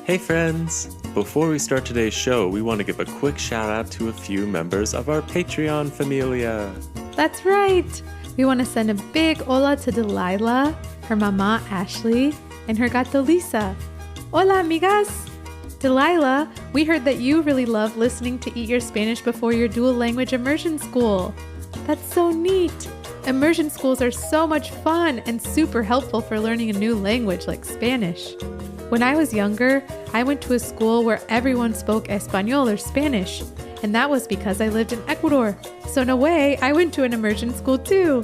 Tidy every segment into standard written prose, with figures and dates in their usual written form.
Hey friends! Before we start today's show, we want to give a quick shout out to a few members of our Patreon familia. That's right! We want to send a big hola to Delilah, her mama Ashley, and her gato Lisa. Hola amigas! Delilah, we heard that you really love listening to Eat Your Spanish before your dual language immersion school. That's so neat! Immersion schools are so much fun and super helpful for learning a new language like Spanish. When I was younger, I went to a school where everyone spoke Espanol or Spanish, and that was because I lived in Ecuador. So in a way, I went to an immersion school too.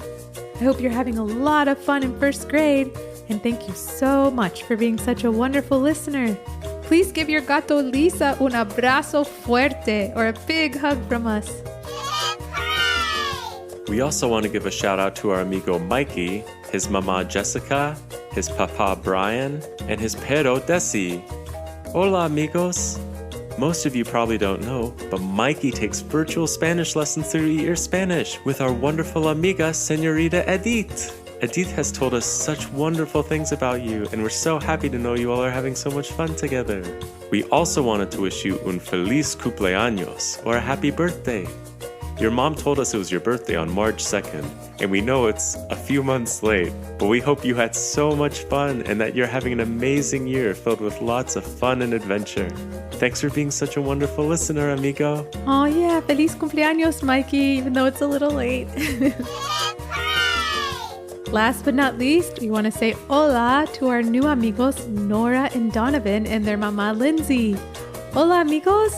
I hope you're having a lot of fun in first grade, and thank you so much for being such a wonderful listener. Please give your gato Lisa un abrazo fuerte, or a big hug from us. We also want to give a shout out to our amigo Mikey, his mama Jessica, his papa Brian, and his perro Desi. Hola amigos! Most of you probably don't know, but Mikey takes virtual Spanish lessons through Eat Your Spanish with our wonderful amiga, Senorita Edith. Edith has told us such wonderful things about you, and we're so happy to know you all are having so much fun together. We also wanted to wish you un feliz cumpleaños, or a happy birthday. Your mom told us it was your birthday on March 2nd, and we know it's a few months late, but we hope you had so much fun and that you're having an amazing year filled with lots of fun and adventure. Thanks for being such a wonderful listener, amigo. Oh yeah, feliz cumpleaños, Mikey, even though it's a little late. Last but not least, we want to say hola to our new amigos, Nora and Donovan, and their mama, Lindsay. Hola, amigos!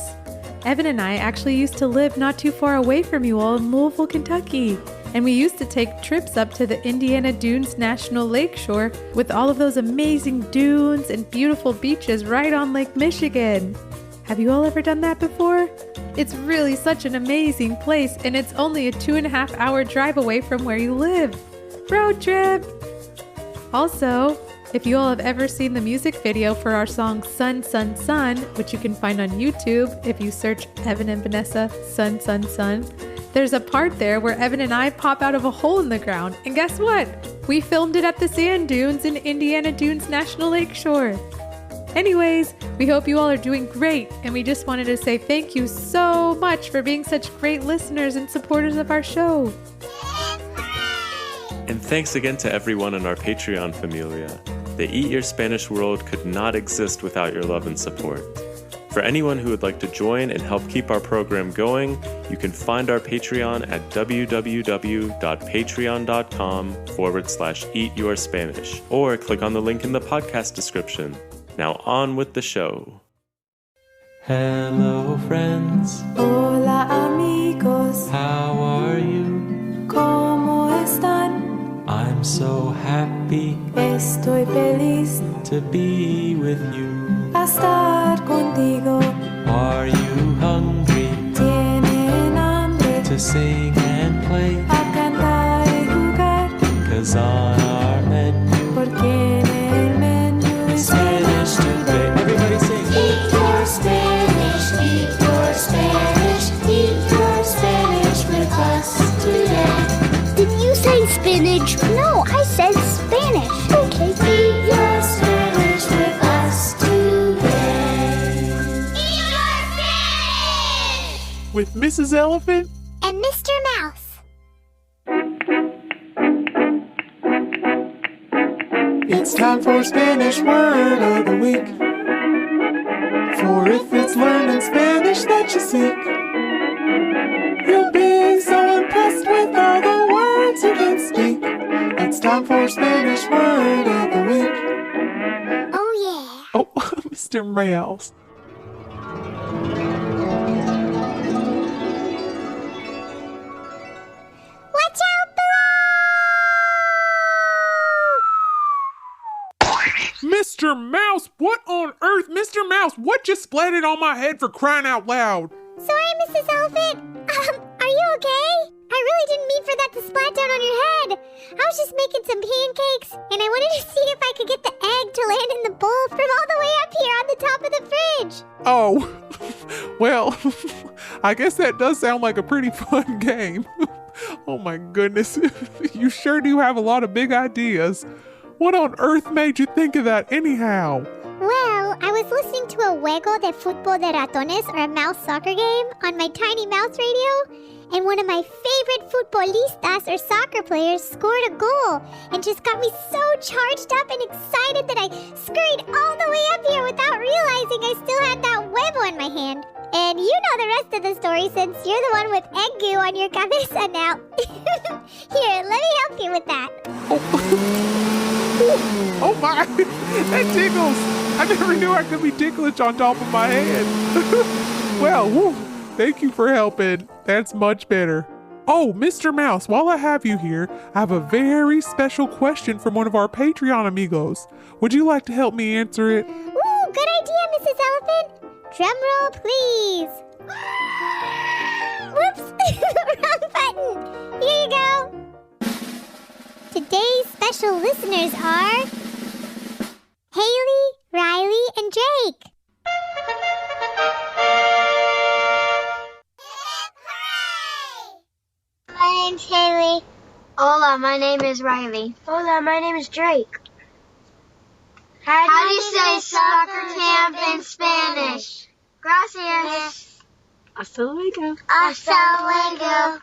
Evan and I actually used to live not too far away from you all in Louisville, Kentucky. And we used to take trips up to the Indiana Dunes National Lakeshore with all of those amazing dunes and beautiful beaches right on Lake Michigan. Have you all ever done that before? It's really such an amazing place, and it's only a 2.5-hour drive away from where you live. Road trip! Also, if you all have ever seen the music video for our song Sun, Sun, Sun, which you can find on YouTube if you search Evan and Vanessa Sun, Sun, Sun, there's a part there where Evan and I pop out of a hole in the ground. And guess what? We filmed it at the sand dunes in Indiana Dunes National Lakeshore. Anyways, we hope you all are doing great, and we just wanted to say thank you so much for being such great listeners and supporters of our show. And thanks again to everyone in our Patreon familia. The Eat Your Spanish world could not exist without your love and support. For anyone who would like to join and help keep our program going, you can find our Patreon at www.patreon.com/eatyourspanish, or click on the link in the podcast description. Now on with the show. Hello friends. Hola amigos. How are you? ¿Cómo están? I'm so happy. Estoy feliz To be with you. a estar contigo. Are you hungry? Tienen hambre To sing and play? a cantar y jugar. 'Cause on our menu Porque en el menú is Spanish today. Everybody sing. Eat your Spanish, eat your Spanish, eat your Spanish with us today. Did you say spinach? No, I said Spanish. Okay. Eat your Spanish with us today. Eat your Spanish! With Mrs. Elephant? And Mr. Mouse. It's time for Spanish Word of the Week. For if it's learning Spanish that you seek, you'll be so impressed with all the words you can speak. It's time for Spanish Word of the Week. Oh, yeah. Oh, Mr. Mouse. Watch out below! Mr. Mouse, what on earth? Mr. Mouse, what just splattered on my head for crying out loud? Sorry, Mrs. Elephant. Are you okay? I really didn't mean for that to splat down on your head. I was just making some pancakes, and I wanted to see if I could get the egg to land in the bowl from all the way up here on the top of the fridge. Oh, well, I guess that does sound like a pretty fun game. Oh my goodness, you sure do have a lot of big ideas. What on earth made you think of that anyhow? Well, I was listening to a Juego de Fútbol de Ratones, or a mouse soccer game, on my tiny mouse radio, and one of my favorite futbolistas, or soccer players, scored a goal, and just got me so charged up and excited that I scurried all the way up here without realizing I still had that huevo in my hand. And you know the rest of the story since you're the one with egg goo on your cabeza now. Here, let me help you with that. Oh my, that tickles. I never knew I could be ticklish on top of my head. Well, woo, thank you for helping. That's much better. Oh, Mr. Mouse, while I have you here, I have a very special question from one of our Patreon amigos. Would you like to help me answer it? Ooh, good idea, Mrs. Elephant. Drum roll, please. Whoops, wrong button. Here you go. Today's special listeners are Haley, Riley, and Drake. My name's Haley. Hola, my name is Riley. Hola, my name is Drake. How do you say soccer camp in Spanish? Gracias. Hasta luego. Hasta luego.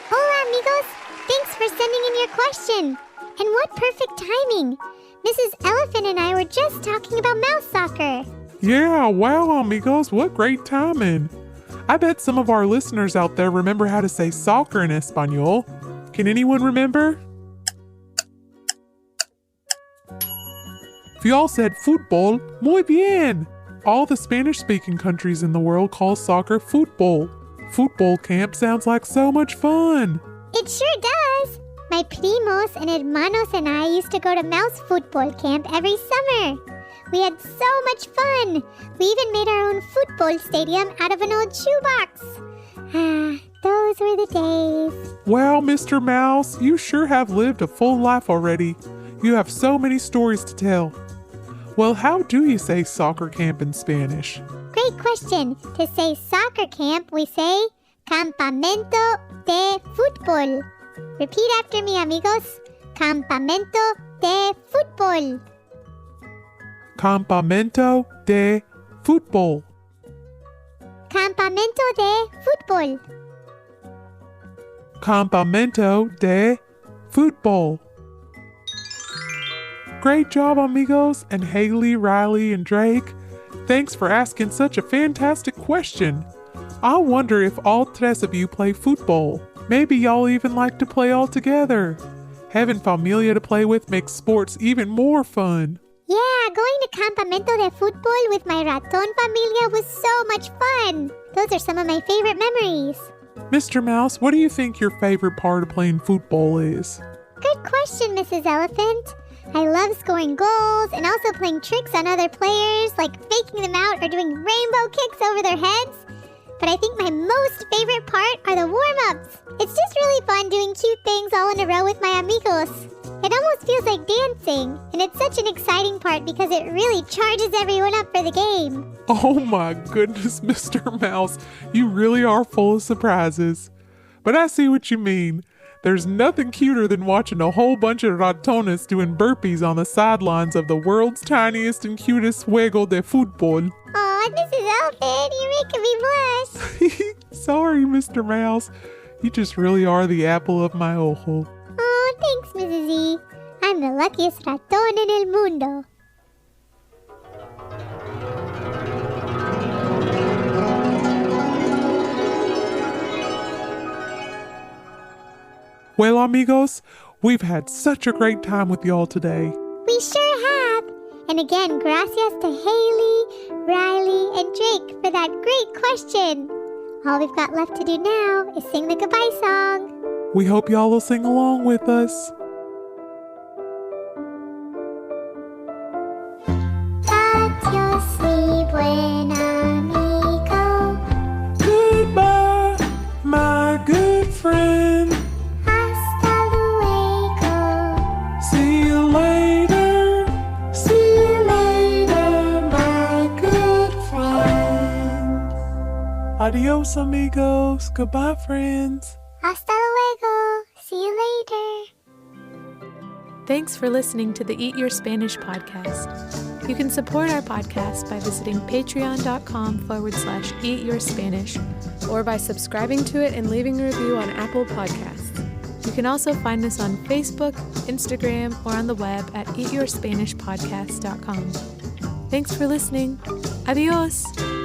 Hola, amigos. Thanks for sending in your question. And what perfect timing. Mrs. Elephant and I were just talking about mouse soccer. Yeah, wow, amigos, what great timing. I bet some of our listeners out there remember how to say soccer in Espanol. Can anyone remember? If you all said fútbol, muy bien. All the Spanish-speaking countries in the world call soccer fútbol. Football camp sounds like so much fun. It sure does. My primos and hermanos and I used to go to mouse football camp every summer. We had so much fun. We even made our own football stadium out of an old shoebox. Ah, those were the days. Wow, Mr. Mouse, you sure have lived a full life already. You have so many stories to tell. Well, how do you say soccer camp in Spanish? Great question. To say soccer camp, we say Campamento de Fútbol. Repeat after me, amigos. Campamento de Fútbol. Campamento de fútbol. Campamento de Fútbol. Campamento de fútbol. Great job, amigos, and Haley, Riley, and Drake. Thanks for asking such a fantastic question. I wonder if all tres of you play football. Maybe y'all even like to play all together. Having familia to play with makes sports even more fun. Yeah, going to Campamento de Fútbol with my raton familia was so much fun. Those are some of my favorite memories. Mr. Mouse, what do you think your favorite part of playing football is? Good question, Mrs. Elephant. I love scoring goals and also playing tricks on other players, like faking them out or doing rainbow kicks over their heads. But I think my most favorite part are the warm-ups. It's just really fun doing cute things all in a row with my amigos. It almost feels like dancing, and it's such an exciting part because it really charges everyone up for the game. Oh my goodness, Mr. Mouse, you really are full of surprises. But I see what you mean. There's nothing cuter than watching a whole bunch of ratones doing burpees on the sidelines of the world's tiniest and cutest juego de fútbol. Aw, Mrs. Elephant, you're making me blush. Sorry, Mr. Mouse. You just really are the apple of my ojo. Oh, thanks, Mrs. E. I'm the luckiest raton en el mundo. Well, amigos, we've had such a great time with y'all today. We sure have. And again, gracias to Haley, Riley, and Drake for that great question. All we've got left to do now is sing the goodbye song. We hope y'all will sing along with us. Adios, mi buen amigo. Goodbye, my good friend. Hasta luego. See you later. See you later, my good friend. Adios, amigos. Goodbye, friends. Hasta luego. See you later. Thanks for listening to the Eat Your Spanish podcast. You can support our podcast by visiting patreon.com/eatyourspanish or by subscribing to it and leaving a review on Apple Podcasts. You can also find us on Facebook, Instagram, or on the web at eatyourspanishpodcast.com. Thanks for listening. Adios!